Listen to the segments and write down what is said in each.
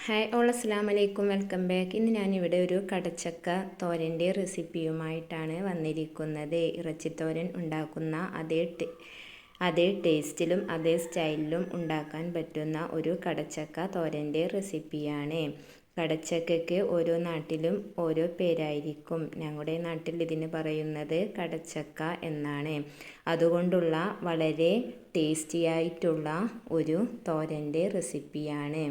Hi all അസ്സലാമു അലൈക്കും, welcome back. ഇന്ന് ഞാനിവിടെ ഒരു കടച്ചക്ക തോരൻ്റെ റെസിപ്പിയുമായിട്ടാണ് വന്നിരിക്കുന്നത്. ഇറച്ചിത്തോരൻ ഉണ്ടാക്കുന്ന അതേ ടേസ്റ്റിലും അതേ സ്റ്റൈലിലും ഉണ്ടാക്കാൻ പറ്റുന്ന ഒരു കടച്ചക്ക തോരൻ്റെ റെസിപ്പിയാണ്. കടച്ചക്കയ്ക്ക് ഓരോ നാട്ടിലും ഓരോ പേരായിരിക്കും. ഞങ്ങളുടെ നാട്ടിൽ ഇതിന് പറയുന്നത് കടച്ചക്ക എന്നാണ്. അതുകൊണ്ടുള്ള വളരെ ടേസ്റ്റിയായിട്ടുള്ള ഒരു തോരൻ്റെ റെസിപ്പിയാണ്.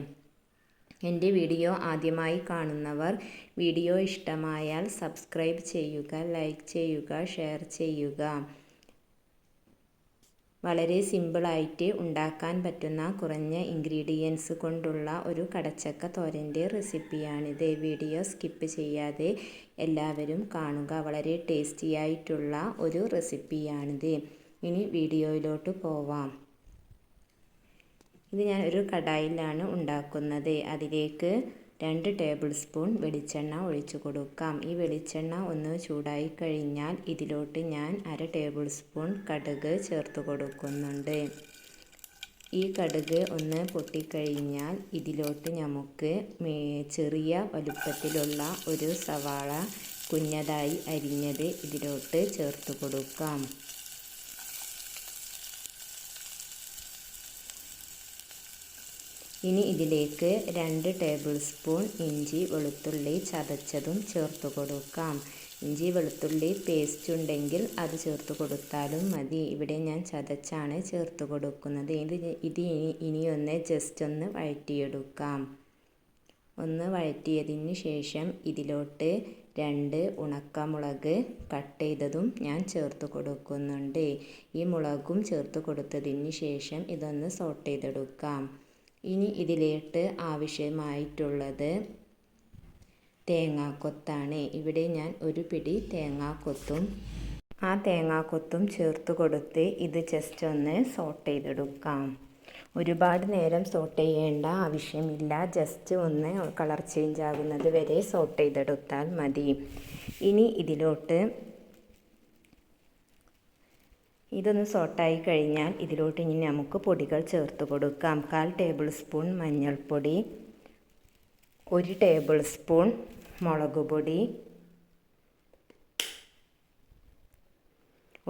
എൻ്റെ വീഡിയോ ആദ്യമായി കാണുന്നവർ വീഡിയോ ഇഷ്ടമായാൽ സബ്സ്ക്രൈബ് ചെയ്യുക, ലൈക്ക് ചെയ്യുക, ഷെയർ ചെയ്യുക. വളരെ സിമ്പിളായിട്ട് ഉണ്ടാക്കാൻ പറ്റുന്ന കുറഞ്ഞ ഇൻഗ്രീഡിയൻസ് കൊണ്ടുള്ള ഒരു കടച്ചക്ക തോരൻ്റെ റെസിപ്പിയാണിത്. വീഡിയോ സ്കിപ്പ് ചെയ്യാതെ എല്ലാവരും കാണുക. വളരെ ടേസ്റ്റിയായിട്ടുള്ള ഒരു റെസിപ്പിയാണിത്. ഇനി വീഡിയോയിലോട്ട് പോവാം. ഇത് ഞാൻ ഒരു കടായിലാണ് ഉണ്ടാക്കുന്നത്. അതിലേക്ക് 2 ടേബിൾ സ്പൂൺ വെളിച്ചെണ്ണ ഒഴിച്ചു കൊടുക്കാം. ഈ വെളിച്ചെണ്ണ ഒന്ന് ചൂടായി കഴിഞ്ഞാൽ ഇതിലോട്ട് ഞാൻ 1/2 ടേബിൾ സ്പൂൺ കടുക് ചേർത്ത് കൊടുക്കുന്നുണ്ട്. ഈ കടുക് ഒന്ന് പൊട്ടിക്കഴിഞ്ഞാൽ ഇതിലോട്ട് നമുക്ക് ചെറിയ വലുപ്പത്തിലുള്ള ഒരു സവാള കുഞ്ഞതായി അരിഞ്ഞത് ഇതിലോട്ട് ചേർത്ത് കൊടുക്കാം. ഇനി ഇതിലേക്ക് 2 ടേബിൾ സ്പൂൺ ഇഞ്ചി വെളുത്തുള്ളി ചതച്ചതും ചേർത്ത് കൊടുക്കാം. ഇഞ്ചി വെളുത്തുള്ളി പേസ്റ്റ് ഉണ്ടെങ്കിൽ അത് ചേർത്ത് കൊടുത്താലും മതി. ഇവിടെ ഞാൻ ചതച്ചാണ് ചേർത്ത് കൊടുക്കുന്നത്. ഇത് ഇനിയൊന്ന് ജസ്റ്റ് ഒന്ന് വഴറ്റിയെടുക്കാം. ഒന്ന് വഴറ്റിയതിന് ശേഷം ഇതിലോട്ട് 2 ഉണക്കമുളക് കട്ട് ചെയ്തതും ഞാൻ ചേർത്ത് കൊടുക്കുന്നുണ്ട്. ഈ മുളകും ചേർത്ത് കൊടുത്തതിന് ശേഷം ഇതൊന്ന് സോട്ട് ചെയ്തെടുക്കാം. ഇനി ഇതിലേക്ക് ആവശ്യമായിട്ടുള്ളത് തേങ്ങാക്കൊത്താണ്. ഇവിടെ ഞാൻ ഒരു പിടി തേങ്ങാക്കൊത്തും ചേർത്ത് കൊടുത്ത് ഇത് ജസ്റ്റ് ഒന്ന് സോട്ട് ചെയ്തെടുക്കാം. ഒരുപാട് നേരം സോട്ട് ചെയ്യേണ്ട ആവശ്യമില്ല. ജസ്റ്റ് ഒന്ന് കളർ ചേഞ്ച് ആകുന്നത് വരെ സോട്ട് ചെയ്തെടുത്താൽ മതി. ഇനി ഇതിലോട്ട് ഇതൊന്ന് സോട്ടായി കഴിഞ്ഞാൽ ഇതിലോട്ട് ഇനി നമുക്ക് പൊടികൾ ചേർത്ത് കൊടുക്കാം. 1/4 ടേബിൾ സ്പൂൺ മഞ്ഞൾപ്പൊടി, 1 ടേബിൾ സ്പൂൺ മുളക് പൊടി,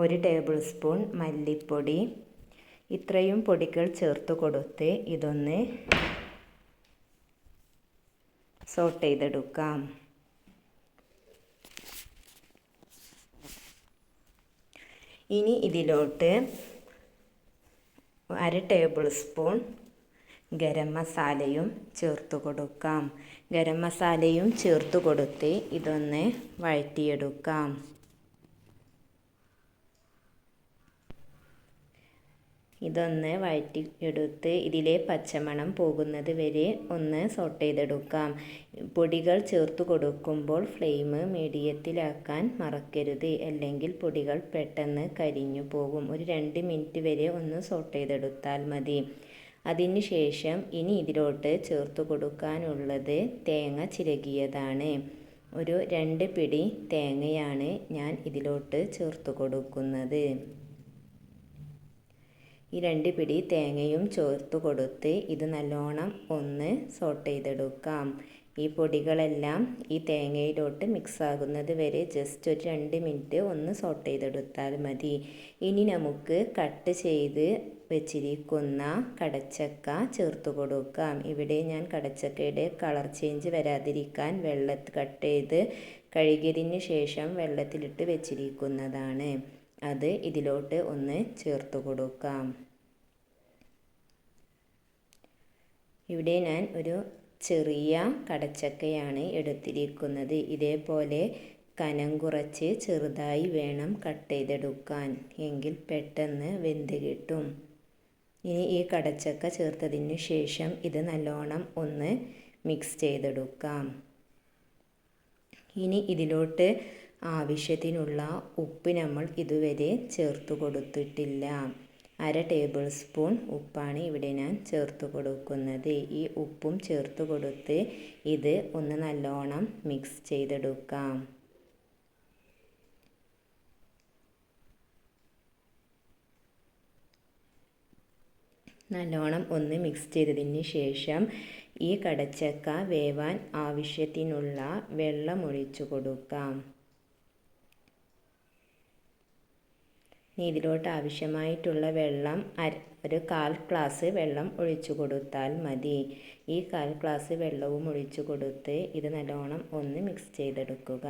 1 ടേബിൾ സ്പൂൺ മല്ലിപ്പൊടി. ഇത്രയും പൊടികൾ ചേർത്ത് കൊടുത്ത് ഇതൊന്ന് സോട്ട് ചെയ്തെടുക്കാം. ഇനി ഇതിലോട്ട് 1/2 ടേബിൾ സ്പൂൺ ഗരം മസാലയും ചേർത്ത് കൊടുക്കാം. ഗരം മസാലയും ചേർത്ത് കൊടുത്ത് ഇതൊന്ന് വഴറ്റിയെടുക്കാം. ഇതൊന്ന് വഴറ്റിയെടുത്ത് ഇതിലെ പച്ചമണം പോകുന്നത് വരെ ഒന്ന് സോട്ട് ചെയ്തെടുക്കാം. പൊടികൾ ചേർത്ത് കൊടുക്കുമ്പോൾ ഫ്ലെയിം മീഡിയത്തിലാക്കാൻ മറക്കരുത്, അല്ലെങ്കിൽ പൊടികൾ പെട്ടെന്ന് കരിഞ്ഞു പോകും. ഒരു 2 മിനിറ്റ് വരെ ഒന്ന് സോട്ട് ചെയ്തെടുത്താൽ മതി. അതിന് ശേഷം ഇനി ഇതിലോട്ട് ചേർത്ത് കൊടുക്കാനുള്ളത് തേങ്ങ ചിരകിയതാണ്. ഒരു 2 പിടി തേങ്ങയാണ് ഞാൻ ഇതിലോട്ട് ചേർത്ത് കൊടുക്കുന്നത്. ഈ 2 പിടി തേങ്ങയും ചേർത്ത് കൊടുത്ത് ഇത് നല്ലോണം ഒന്ന് സോട്ട് ചെയ്തെടുക്കാം. ഈ പൊടികളെല്ലാം ഈ തേങ്ങയിലോട്ട് മിക്സ് ആകുന്നത് വരെ ജസ്റ്റ് ഒരു 2 മിനിറ്റ് ഒന്ന് സോട്ട് ചെയ്തെടുത്താൽ മതി. ഇനി നമുക്ക് കട്ട് ചെയ്ത് വെച്ചിരിക്കുന്ന കടച്ചക്ക ചേർത്ത് കൊടുക്കാം. ഇവിടെ ഞാൻ കടച്ചക്കയുടെ കളർ ചേഞ്ച് വരാതിരിക്കാൻ കട്ട് ചെയ്ത് കഴുകിയതിന് ശേഷം വെള്ളത്തിലിട്ട് വെച്ചിരിക്കുന്നതാണ്. അത് ഇതിലോട്ട് ഒന്ന് ചേർത്ത് കൊടുക്കാം. ഇവിടെ ഞാൻ ഒരു ചെറിയ കടച്ചക്കയാണ് എടുത്തിരിക്കുന്നത്. ഇതേപോലെ കനം കുറച്ച് ചെറുതായി വേണം കട്ട് ചെയ്തെടുക്കാൻ, എങ്കിൽ പെട്ടെന്ന് വെന്ത് കിട്ടും. ഇനി ഈ കടച്ചക്ക ചേർത്തതിന് ശേഷം ഇത് നല്ലോണം ഒന്ന് മിക്സ് ചെയ്തെടുക്കാം. ഇനി ഇതിലോട്ട് ആവശ്യത്തിനുള്ള ഉപ്പ് നമ്മൾ ഇതുവരെ ചേർത്ത് കൊടുത്തിട്ടില്ല. 1/2 ടേബിൾ സ്പൂൺ ഉപ്പാണ് ഇവിടെ ഞാൻ ചേർത്ത് കൊടുക്കുന്നത്. ഈ ഉപ്പും ചേർത്ത് കൊടുത്ത് ഇത് ഒന്ന് നല്ലോണം മിക്സ് ചെയ്തെടുക്കാം. നല്ലോണം ഒന്ന് മിക്സ് ചെയ്തതിന് ശേഷം ഈ കടച്ചക്ക വേവാൻ ആവശ്യത്തിനുള്ള വെള്ളം ഒഴിച്ചു കൊടുക്കാം. ഇതിലോട്ട് ആവശ്യമായിട്ടുള്ള വെള്ളം ഒരു 1/4 ഗ്ലാസ് വെള്ളം ഒഴിച്ചു കൊടുത്താൽ മതി. ഈ 1/4 ഗ്ലാസ് വെള്ളവും ഒഴിച്ചു കൊടുത്ത് ഇത് നല്ലോണം ഒന്ന് മിക്സ് ചെയ്തെടുക്കുക.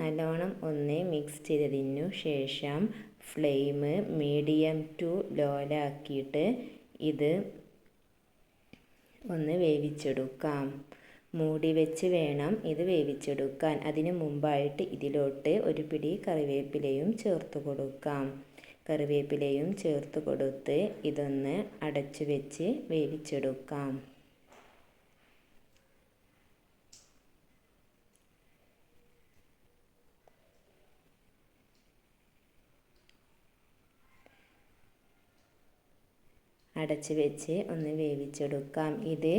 നല്ലോണം ഒന്ന് മിക്സ് ചെയ്തതിനു ശേഷം ഫ്ലെയിം മീഡിയം ടു ലോയിലാക്കിയിട്ട് ഇത് ഒന്ന് വേവിച്ചെടുക്കാം. മൂടി വെച്ച് വേണം ഇത് വേവിച്ചെടുക്കാൻ. അതിനു മുമ്പായിട്ട് ഇതിലോട്ട് ഒരു പിടി കറിവേപ്പിലയും ചേർത്ത് കൊടുക്കാം. കറിവേപ്പിലയും ചേർത്ത് കൊടുത്ത് ഇതൊന്ന് അടച്ചു വെച്ച് വേവിച്ചെടുക്കാം. അടച്ചു വെച്ച് ഒന്ന് വേവിച്ചെടുക്കാം. ഇത്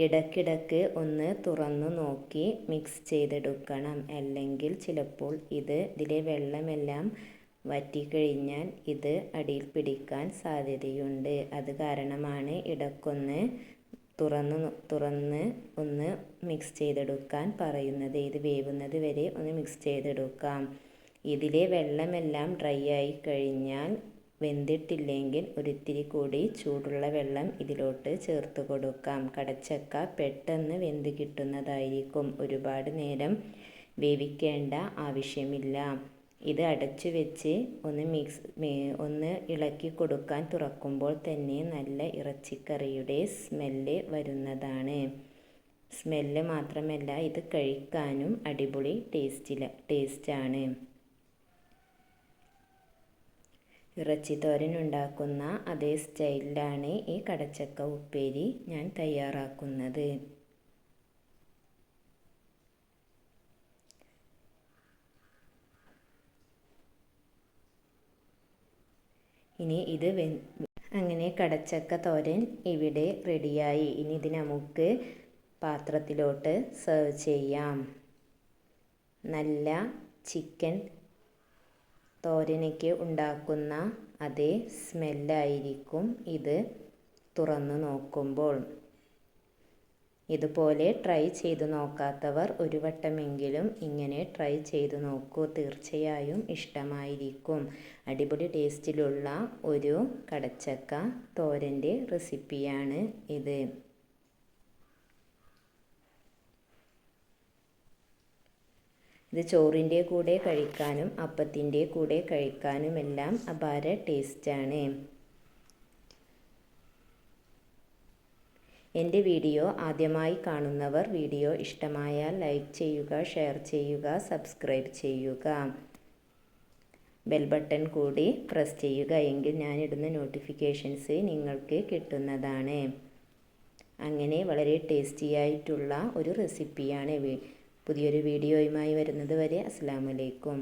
ഇടയ്ക്കിടയ്ക്ക് ഒന്ന് തുറന്നു നോക്കി മിക്സ് ചെയ്തെടുക്കണം. അല്ലെങ്കിൽ ചിലപ്പോൾ ഇതിലെ വെള്ളമെല്ലാം വറ്റിക്കഴിഞ്ഞാൽ ഇത് അടിയിൽ പിടിക്കാൻ സാധ്യതയുണ്ട്. അത് കാരണമാണ് ഇടയ്ക്കൊന്ന് തുറന്ന് ഒന്ന് മിക്സ് ചെയ്തെടുക്കാൻ പറയുന്നത്. ഇത് വേവുന്നത് വരെ ഒന്ന് മിക്സ് ചെയ്തെടുക്കാം. ഇതിലെ വെള്ളമെല്ലാം ഡ്രൈ ആയി കഴിഞ്ഞാൽ വെന്തിട്ടില്ലെങ്കിൽ ഒരിത്തിരി കൂടി ചൂടുള്ള വെള്ളം ഇതിലോട്ട് ചേർത്ത് കൊടുക്കാം. കടച്ചക്ക പെട്ടെന്ന് വെന്ത് കിട്ടുന്നതായിരിക്കും. ഒരുപാട് നേരം വേവിക്കേണ്ട ആവശ്യമില്ല. ഇത് അടച്ചു വെച്ച് ഒന്ന് ഇളക്കി കൊടുക്കാൻ തുറക്കുമ്പോൾ തന്നെ നല്ല ഇറച്ചിക്കറിയുടെ സ്മെല്ല് വരുന്നതാണ്. സ്മെല്ല് മാത്രമല്ല ഇത് കഴിക്കാനും അടിപൊളി ടേസ്റ്റാണ്. ഇറച്ചിത്തോരൻ ഉണ്ടാക്കുന്ന അതേ സ്റ്റൈലിലാണ് ഈ കടച്ചക്ക ഉപ്പേരി ഞാൻ തയ്യാറാക്കുന്നത്. ഇനി അങ്ങനെ കടച്ചക്ക തോരൻ ഇവിടെ റെഡിയായി. ഇനി ഇത് നമുക്ക് പാത്രത്തിലോട്ട് സെർവ് ചെയ്യാം. നല്ല ചിക്കൻ തോരനൊക്കെ ഉണ്ടാക്കുന്ന അതേ സ്മെല്ലായിരിക്കും ഇത് തുറന്നു നോക്കുമ്പോൾ. ഇതുപോലെ ട്രൈ ചെയ്തു നോക്കാത്തവർ ഒരു വട്ടമെങ്കിലും ഇങ്ങനെ ട്രൈ ചെയ്തു നോക്കൂ. തീർച്ചയായും ഇഷ്ടമായിരിക്കും. അടിപൊളി ടേസ്റ്റിലുള്ള ഒരു കടച്ചക്ക തോരൻ്റെ റെസിപ്പിയാണ് ഇത്. ഇത് ചോറിൻ്റെ കൂടെ കഴിക്കാനും അപ്പത്തിൻ്റെ കൂടെ കഴിക്കാനുമെല്ലാം അപാര ടേസ്റ്റാണ്. എൻ്റെ വീഡിയോ ആദ്യമായി കാണുന്നവർ വീഡിയോ ഇഷ്ടമായാൽ ലൈക്ക് ചെയ്യുക, ഷെയർ ചെയ്യുക, സബ്സ്ക്രൈബ് ചെയ്യുക. ബെൽ ബട്ടൺ കൂടി പ്രസ് ചെയ്യുക. എങ്കിൽ ഞാനിടുന്ന നോട്ടിഫിക്കേഷൻസ് നിങ്ങൾക്ക് കിട്ടുന്നതാണ്. അങ്ങനെ വളരെ ടേസ്റ്റിയായിട്ടുള്ള ഒരു റെസിപ്പിയാണ്. പുതിയൊരു വീഡിയോയുമായി വരുന്നത് വരെ അസ്സലാമു അലൈക്കും.